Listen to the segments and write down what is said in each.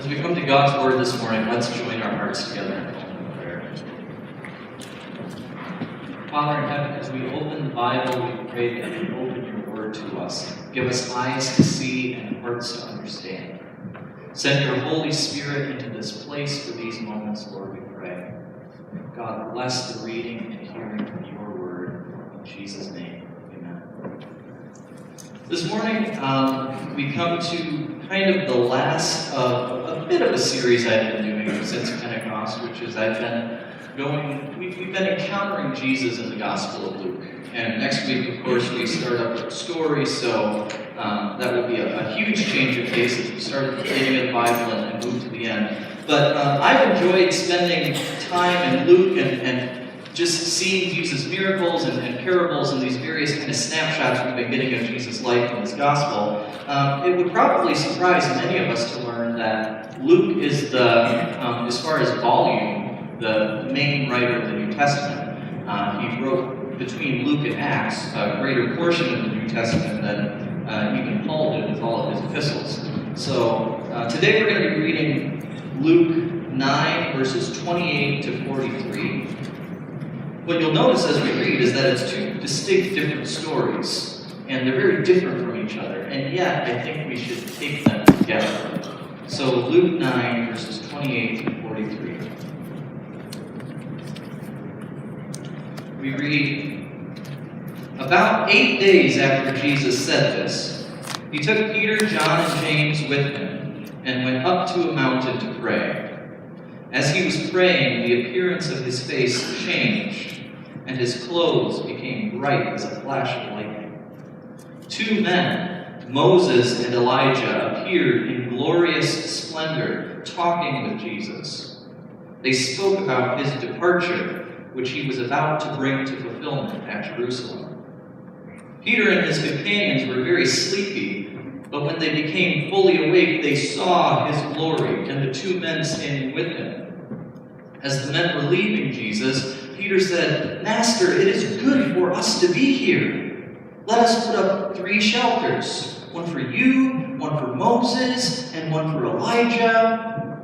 As we come to God's Word this morning, let's join our hearts together in prayer. Father in heaven, as we open the Bible, we pray that you open your Word to us. Give us eyes to see and hearts to understand. Send your Holy Spirit into this place for these moments, Lord, we pray. God, bless the reading and hearing of your Word. In Jesus' name, amen. This morning, we come to kind of the last of a bit of a series I've been doing since Pentecost, which is we've been encountering Jesus in the Gospel of Luke. And next week, of course, we start up with the story, so that will be a huge change of pace as we start at the beginning of the Bible and move to the end. But I've enjoyed spending time in Luke and just seeing Jesus' miracles and parables and these various kind of snapshots we've been getting of Jesus' life in his gospel. It would probably surprise many of us to learn that Luke is as far as volume, the main writer of the New Testament. He wrote between Luke and Acts a greater portion of the New Testament than even Paul did with all of his epistles. So today we're going to be reading Luke 9, verses 28 to 43. What you'll notice as we read is that it's two distinct different stories, and they're very different from each other, and yet I think we should take them together. So Luke 9, verses 28 to 43. We read, "About 8 days after Jesus said this, he took Peter, John, and James with him, and went up to a mountain to pray. As he was praying, the appearance of his face changed, and his clothes became bright as a flash of lightning. 2 men, Moses and Elijah, appeared in glorious splendor, talking with Jesus. They spoke about his departure, which he was about to bring to fulfillment at Jerusalem. Peter and his companions were very sleepy, but when they became fully awake, they saw his glory and the 2 men standing with him. As the men were leaving Jesus, Peter said, 'Master, it is good for us to be here. Let us put up 3 shelters, one for you, one for Moses, and one for Elijah.'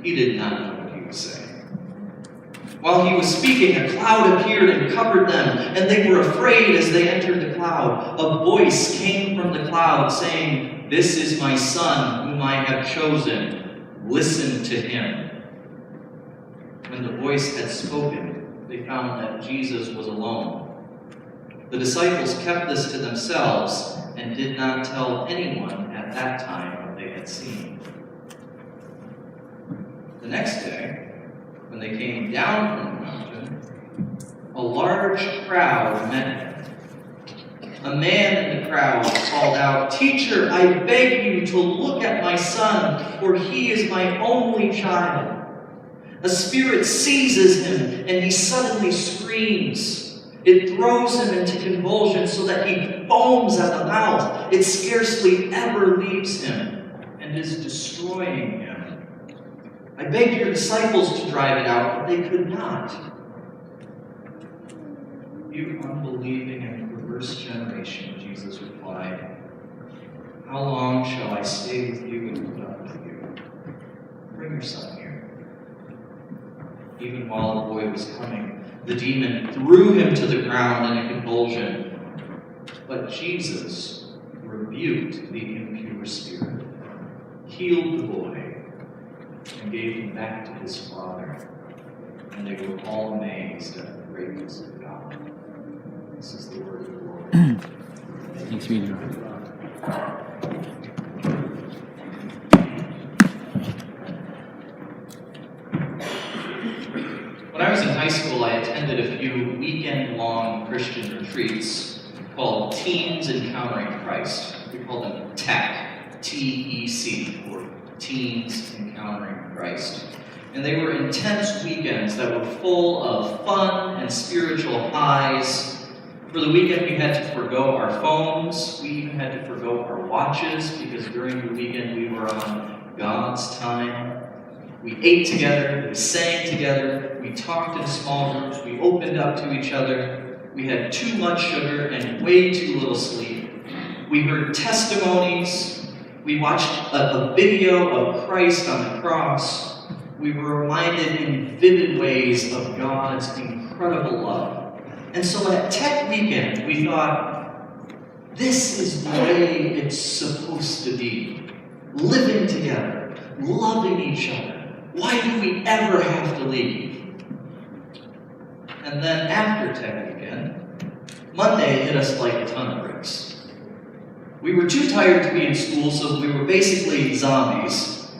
He did not know what he was saying. While he was speaking, a cloud appeared and covered them, and they were afraid as they entered the cloud. A voice came from the cloud saying, 'This is my son, whom I have chosen. Listen to him.' When the voice had spoken, they found that Jesus was alone. The disciples kept this to themselves and did not tell anyone at that time what they had seen. The next day, when they came down from the mountain, a large crowd met him. A man in the crowd called out, 'Teacher, I beg you to look at my son, for he is my only child. A spirit seizes him, and he suddenly screams. It throws him into convulsions so that he foams at the mouth. It scarcely ever leaves him, and is destroying him. I begged your disciples to drive it out, but they could not.' 'You unbelieving and perverse generation,' Jesus replied, 'how long shall I stay with you and put up with you? Bring your son here.' Even while the boy was coming, the demon threw him to the ground in a convulsion. But Jesus rebuked the impure spirit, healed the boy, and gave him back to his father. And they were all amazed at the greatness of God." This is the word of the Lord. Thanks be to God. When I was in high school, I attended a few weekend-long Christian retreats called Teens Encountering Christ. We call them TEC, T-E-C, or Teens Encountering Christ. And they were intense weekends that were full of fun and spiritual highs. For the weekend, we had to forgo our phones. We even had to forgo our watches, because during the weekend, we were on God's time. We ate together, we sang together, we talked in small groups, we opened up to each other. We had too much sugar and way too little sleep. We heard testimonies, We watched a video of Christ on the cross. We were reminded in vivid ways of God's incredible love. And so at Tech Weekend, we thought, this is the way it's supposed to be. Living together, loving each other. Why do we ever have to leave? And then after Tech Weekend, Monday hit us like a ton of bricks. We were too tired to be in school, so we were basically zombies.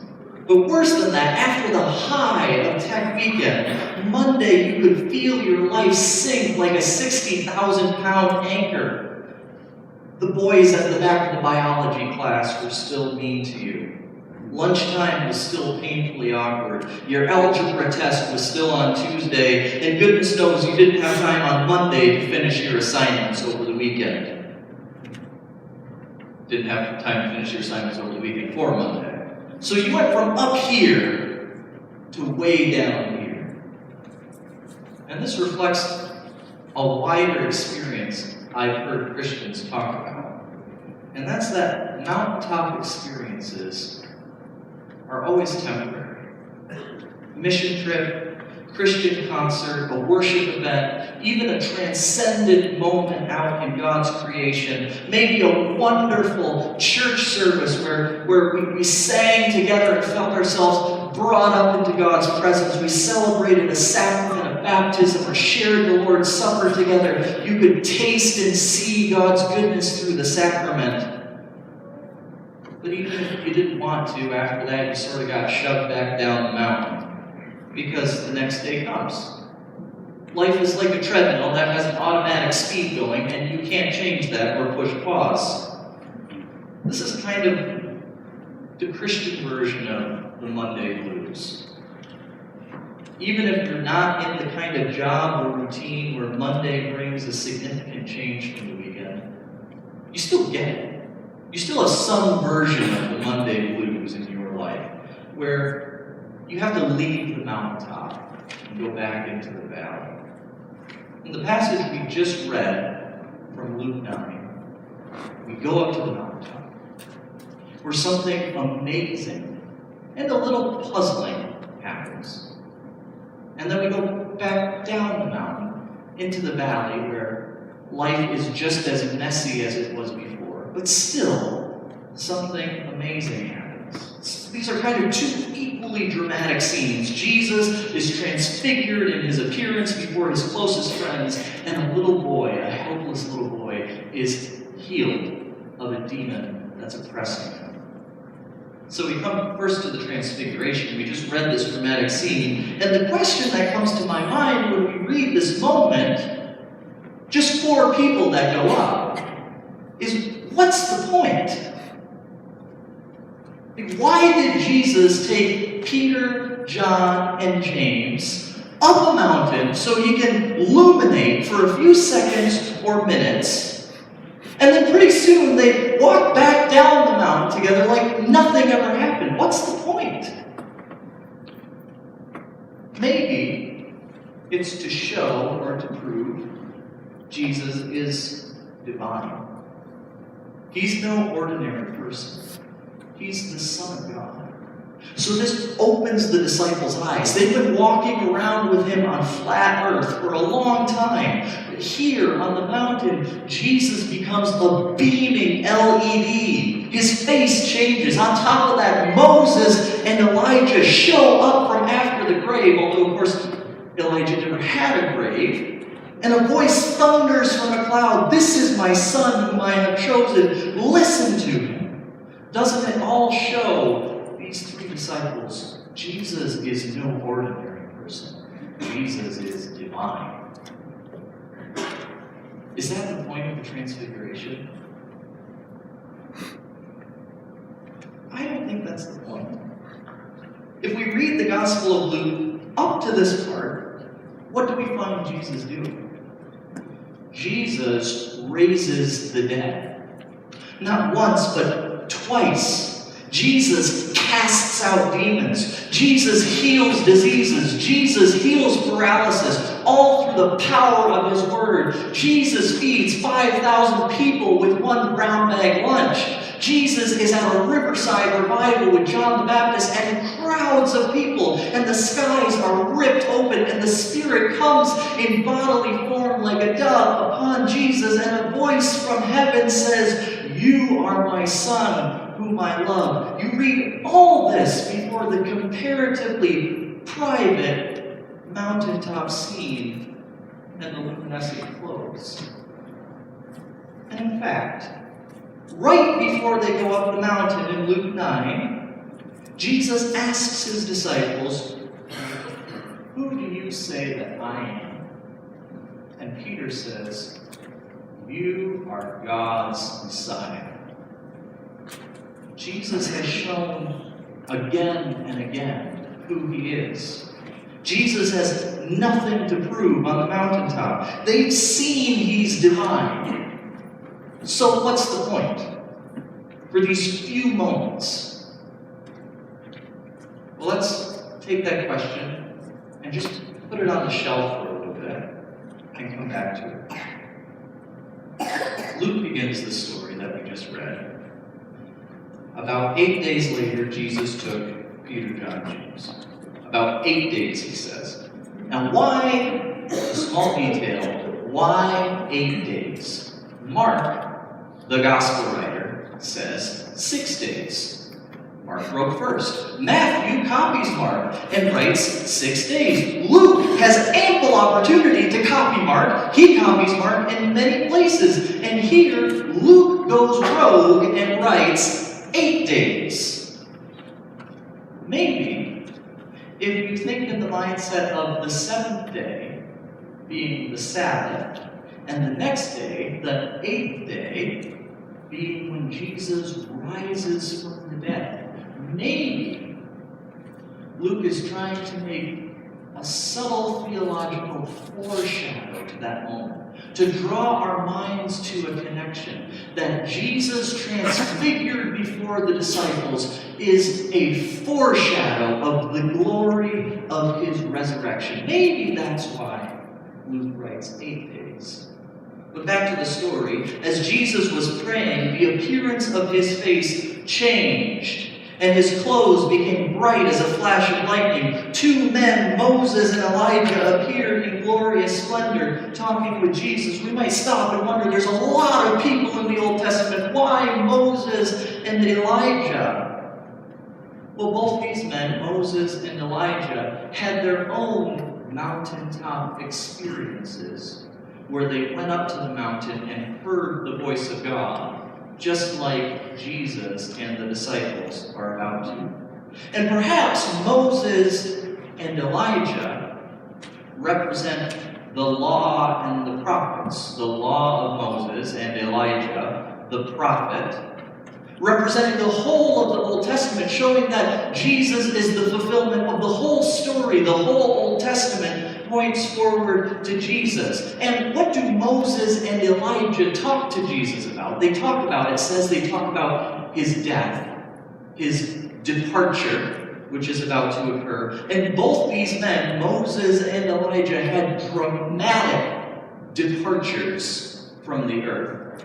But worse than that, after the high of Tech Weekend, Monday you could feel your life sink like a 60,000-pound anchor. The boys at the back of the biology class were still mean to you. Lunchtime was still painfully awkward. Your algebra test was still on Tuesday, and goodness knows you didn't have time on Monday to finish your assignments over the weekend. Didn't have time to finish your assignments over the weekend for Monday. So you went from up here to way down here. And this reflects a wider experience I've heard Christians talk about. And that's that mountaintop experiences are always temporary. Mission trip, Christian concert, a worship event, even a transcendent moment out in God's creation, maybe a wonderful church service where we sang together and felt ourselves brought up into God's presence. We celebrated a sacrament of baptism or shared the Lord's Supper together. You could taste and see God's goodness through the sacrament. But even if you didn't want to, after that you sort of got shoved back down the mountain. Because the next day comes. Life is like a treadmill that has an automatic speed going, and you can't change that or push pause. This is kind of the Christian version of the Monday blues. Even if you're not in the kind of job or routine where Monday brings a significant change from the weekend, you still get it. You still have some version of the Monday blues in your life, where you have to leave the mountaintop and go back into the valley. In the passage we just read from Luke 9, we go up to the mountaintop, where something amazing and a little puzzling happens. And then we go back down the mountain into the valley, where life is just as messy as it was before, but still something amazing happens. These are kind of two equally dramatic scenes. Jesus is transfigured in his appearance before his closest friends, and a little boy, a helpless little boy, is healed of a demon that's oppressing him. So we come first to the Transfiguration. We just read this dramatic scene, and the question that comes to my mind when we read this moment, just 4 people that go up, is what's the point? Why did Jesus take Peter, John, and James up a mountain so he can illuminate for a few seconds or minutes, and then pretty soon they walk back down the mountain together like nothing ever happened? What's the point? Maybe it's to show or to prove Jesus is divine. He's no ordinary person. He's the Son of God. So this opens the disciples' eyes. They've been walking around with him on flat earth for a long time. But here on the mountain, Jesus becomes a beaming LED. His face changes. On top of that, Moses and Elijah show up from after the grave, although, of course, Elijah never had a grave. And a voice thunders from a cloud, "This is my Son whom I have chosen. Listen to him." Doesn't it all show these 3 disciples? Jesus is no ordinary person. Jesus is divine. Is that the point of the Transfiguration? I don't think that's the point. If we read the Gospel of Luke up to this part, what do we find Jesus doing? Jesus raises the dead. Not once, but twice. Jesus casts out demons. Jesus heals diseases. Jesus heals paralysis, all through the power of his word. Jesus feeds 5,000 people with 1 brown bag lunch. Jesus is at a riverside revival with John the Baptist and crowds of people, and the skies are ripped open, and the Spirit comes in bodily form like a dove upon Jesus, and a voice from heaven says, "You are my Son, whom I love." You read all this before the comparatively private mountaintop scene and the luminescent clothes. And in fact, right before they go up the mountain in Luke 9, Jesus asks his disciples, "Who do you say that I am?" And Peter says, "You are God's Messiah." Jesus has shown again and again who he is. Jesus has nothing to prove on the mountaintop. They've seen he's divine. So what's the point? For these few moments. Well, let's take that question and just put it on the shelf for a little bit and come back to it. Luke begins the story that we just read. About 8 days later, Jesus took Peter, John, and James. About 8 days, he says. Now why, a small detail, why 8 days? Mark, the gospel writer, says 6 days. Mark wrote first. Matthew copies Mark and writes 6 days. Luke has ample opportunity to copy Mark. He copies Mark in many places. And here, Luke goes rogue and writes 8 days. Maybe, if you think in the mindset of the seventh day being the Sabbath, and the next day, the 8th day, being when Jesus rises from the dead, maybe Luke is trying to make a subtle theological foreshadow to that moment, to draw our minds to a connection that Jesus transfigured before the disciples is a foreshadow of the glory of his resurrection. Maybe that's why Luke writes 8 days. But back to the story. As Jesus was praying, the appearance of his face changed, and his clothes became bright as a flash of lightning. 2 men, Moses and Elijah, appeared in glorious splendor, talking with Jesus. We might stop and wonder, there's a lot of people in the Old Testament. Why Moses and Elijah? Well, both these men, Moses and Elijah, had their own mountaintop experiences, where they went up to the mountain and heard the voice of God, just like Jesus and the disciples are about to. And perhaps Moses and Elijah represent the law and the prophets, the law of Moses and Elijah, the prophet, representing the whole of the Old Testament, showing that Jesus is the fulfillment of the whole story. The whole Old Testament points forward to Jesus. And what do Moses and Elijah talk to Jesus about? They talk about, it says they talk about his death, his departure, which is about to occur. And both these men, Moses and Elijah, had dramatic departures from the earth.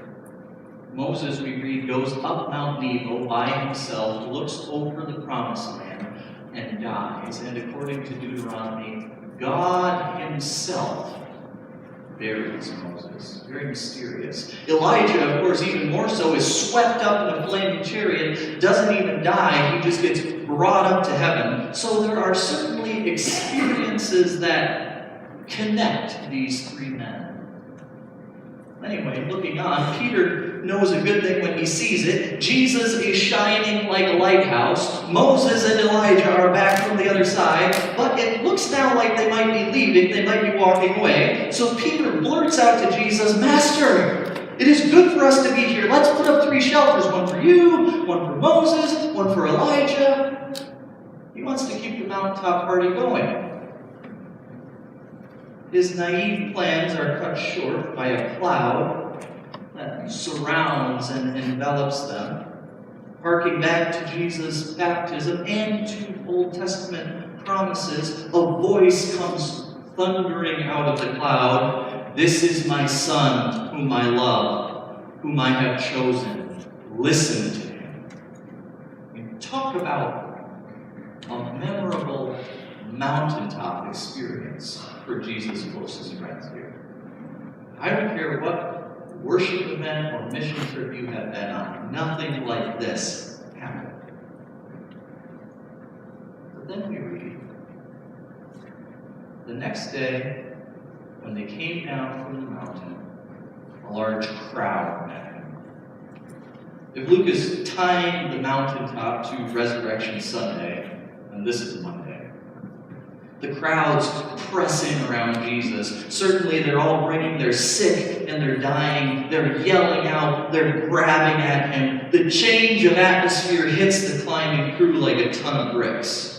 Moses, we read, goes up Mount Nebo by himself, looks over the promised land, and dies. And according to Deuteronomy, God himself buries Moses. Very mysterious. Elijah, of course, even more so, is swept up in a flaming chariot, doesn't even die, he just gets brought up to heaven. So there are certainly experiences that connect these 3 men. Anyway, looking on, Peter knows a good thing when he sees it. Jesus is shining like a lighthouse. Moses and Elijah are back from the other side, but it looks now like they might be leaving, they might be walking away. So Peter blurts out to Jesus, "Master, it is good for us to be here. Let's put up 3 shelters, one for you, one for Moses, one for Elijah." He wants to keep the mountaintop party going. His naive plans are cut short by a cloud that surrounds and envelops them. Harking back to Jesus' baptism and to Old Testament promises, a voice comes thundering out of the cloud. "This is my Son, whom I love, whom I have chosen. Listen to him." Talk about a memorable mountaintop experience for Jesus' closest friends here. I don't care what worship event or mission trip you have been on, nothing like this happened. But then we read, the next day, when they came down from the mountain, a large crowd met him. If Luke is tying the mountaintop to Resurrection Sunday, and this is Monday, the crowds pressing around Jesus. Certainly they're all bringing their sick and they're dying. They're yelling out. They're grabbing at him. The change of atmosphere hits the climbing crew like a ton of bricks.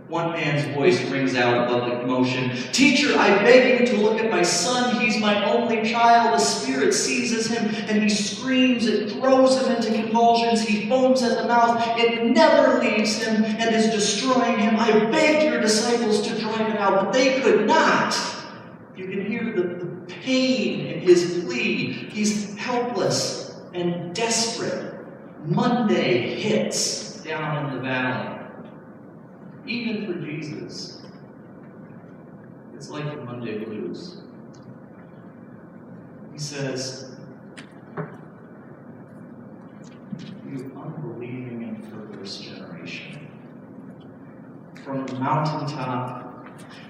One man's voice rings out above the commotion. "Teacher, I beg you to look at my son. He's my only child." The spirit seizes him and he screams. It throws him into convulsions. He foams at the mouth. It never leaves him and is destroying him. I begged your disciples to drive it out, but they could not. You can hear the pain in his plea. He's helpless and desperate. Monday hits down in the valley. Even for Jesus, it's like the Monday blues. He says, "You unbelieving and perverse generation." From the mountaintop,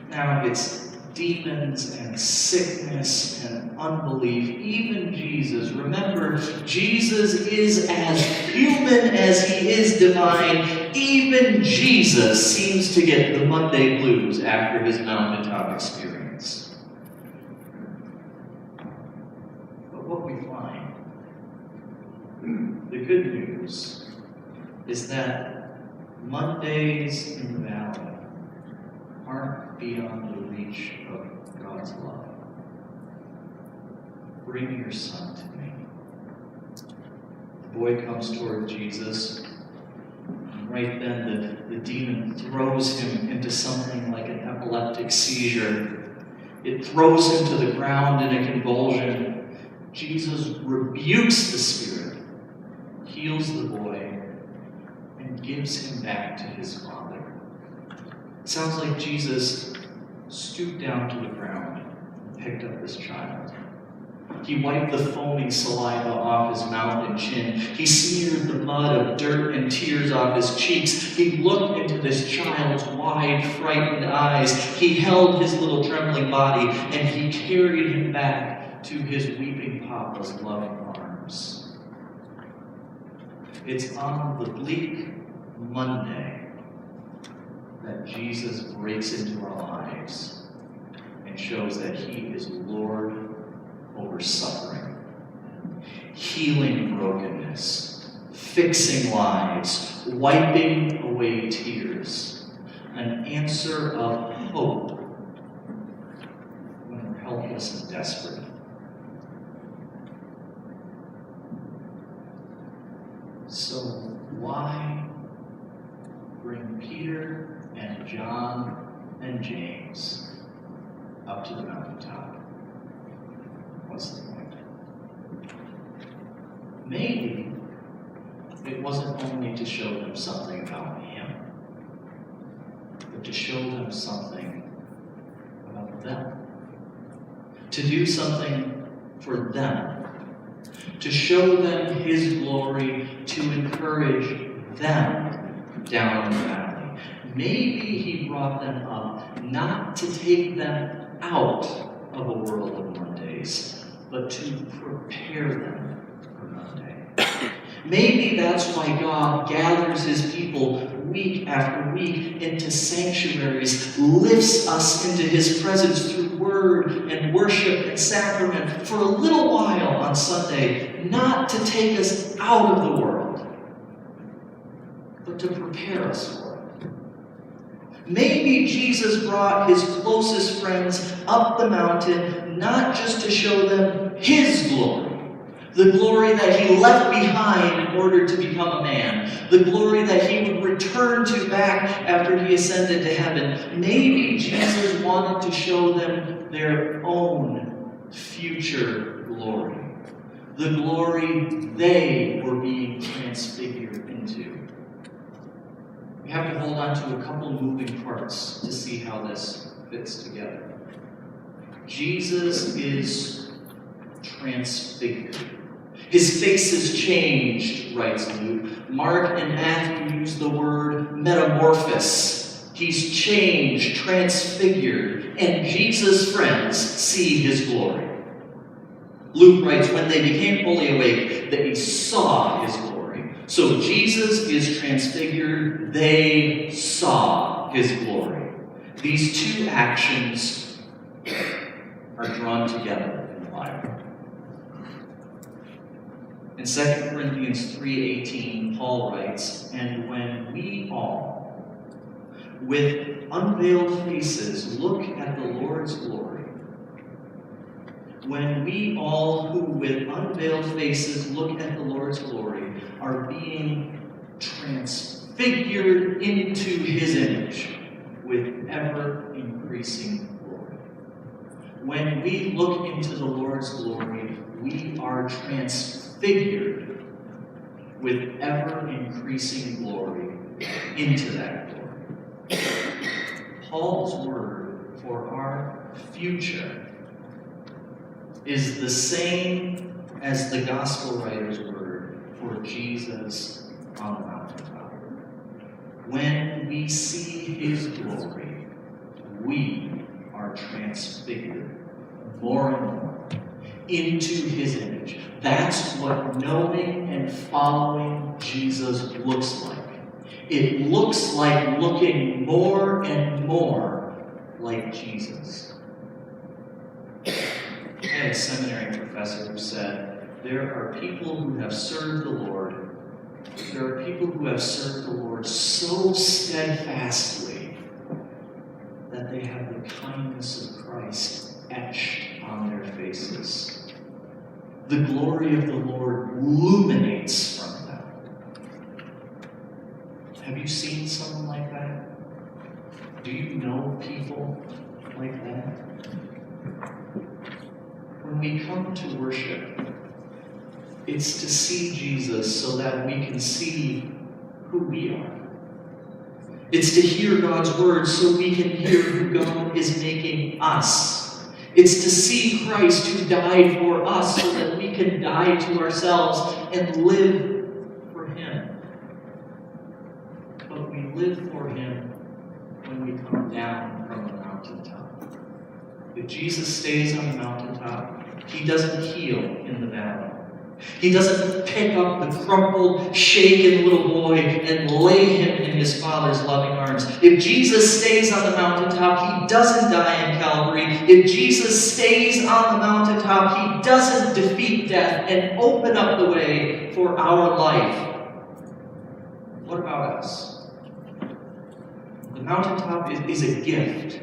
now it's demons and sickness and unbelief. Even Jesus, remember, Jesus is as human as he is divine. Even Jesus seems to get the Monday blues after his mountaintop experience. But what we find, the good news, is that Mondays in the valley aren't beyond the reach of God's love. "Bring your son to me." The boy comes toward Jesus. Right then, the demon throws him into something like an epileptic seizure. It throws him to the ground in a convulsion. Jesus rebukes the spirit, heals the boy, and gives him back to his father. Sounds like Jesus stooped down to the ground and picked up this child. He wiped the foaming saliva off his mouth and chin. He smeared the mud of dirt and tears off his cheeks. He looked into this child's wide, frightened eyes. He held his little trembling body, and he carried him back to his weeping papa's loving arms. It's on the bleak Monday that Jesus breaks into our lives and shows that he is Lord over suffering, healing brokenness, fixing lives, wiping away tears, an answer of hope when we're helpless and desperate. So why bring Peter and John and James up to the mountaintop? What's the point? Maybe it wasn't only to show them something about him, but to show them something about them. To do something for them. To show them his glory, to encourage them down in the valley. Maybe he brought them up not to take them out of a world of Mondays, but to prepare them for Monday. Maybe that's why God gathers his people week after week into sanctuaries, lifts us into his presence through word and worship and sacrament for a little while on Sunday, not to take us out of the world, but to prepare us for it. Maybe Jesus brought his closest friends up the mountain not just to show them his glory, the glory that he left behind in order to become a man, the glory that he would return to back after he ascended to heaven. Maybe Jesus wanted to show them their own future glory, the glory they were being transfigured into. we have to hold on to a couple moving parts to see how this fits together. Jesus is transfigured. His face is changed, writes Luke. Mark and Matthew use the word metamorphosis. He's changed, transfigured, and Jesus' friends see his glory. Luke writes, when they became fully awake, they saw his glory. So Jesus is transfigured, they saw his glory. These two actions are drawn together in the Bible. In 2 Corinthians 3:18, Paul writes, and when we all, with unveiled faces, look at the Lord's glory, when we all who with unveiled faces look at the Lord's glory are being transfigured into his image with ever-increasing glory. When we look into the Lord's glory, we are transfigured with ever-increasing glory into that glory. Paul's word for our future is the same as the gospel writer's word for Jesus on the mountaintop. When we see his glory, we are transfigured more and more into his image. That's what knowing and following Jesus looks like. It looks like looking more and more like Jesus. I had a seminary professor who said, there are people who have served the Lord. There are people who have served the Lord so steadfastly that they have the kindness of Christ etched on their faces. The glory of the Lord illuminates from them. Have you seen someone like that? Do you know people like that? When we come to worship, it's to see Jesus so that we can see who we are. It's to hear God's word so we can hear who God is making us. It's to see Christ who died for us so that we can die to ourselves and live for him. But we live for him when we come down from the mountaintop. If Jesus stays on the mountaintop, he doesn't heal in the valley. He doesn't pick up the crumpled, shaken little boy and lay him in his Father's loving arms. If Jesus stays on the mountaintop, he doesn't die in Calvary. If Jesus stays on the mountaintop, he doesn't defeat death and open up the way for our life. What about us? The mountaintop is a gift.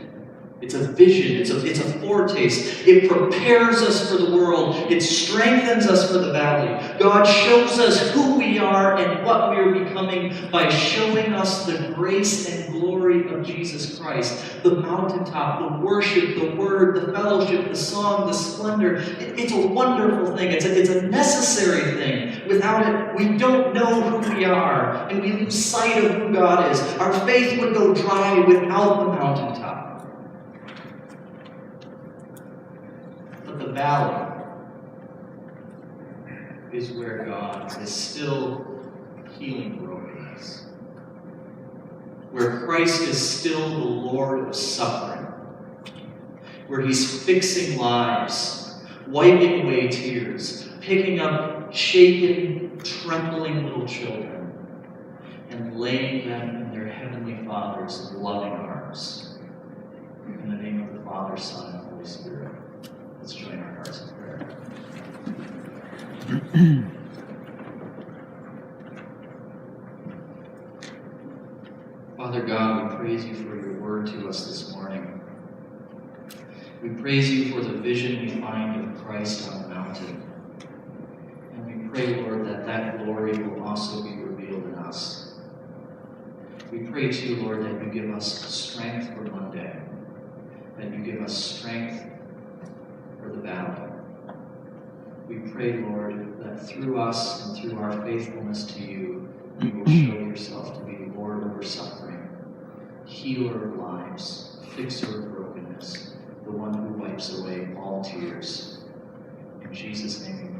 It's a vision. It's a foretaste. It prepares us for the world. It strengthens us for the valley. God shows us who we are and what we are becoming by showing us the grace and glory of Jesus Christ. The mountaintop, the worship, the word, the fellowship, the song, the splendor. It's a wonderful thing. It's a necessary thing. Without it, we don't know who we are, and we lose sight of who God is. Our faith would go dry without the mountaintop. The valley is where God is still healing brokenness, where Christ is still the Lord of suffering, where he's fixing lives, wiping away tears, picking up shaken, trembling little children, and laying them in their Heavenly Father's loving arms. In the name of the Father, Son, and Holy Spirit. Let's join our hearts in prayer. Father God, we praise you for your word to us this morning. We praise you for the vision we find of Christ on the mountain. And we pray, Lord, that glory will also be revealed in us. We pray too, Lord, that you give us strength for Monday, that you give us strength for the valley. We pray, Lord, that through us and through our faithfulness to you, you will show yourself to be Lord over suffering. healer of lives, fixer of brokenness, the one who wipes away all tears. In Jesus' name we pray.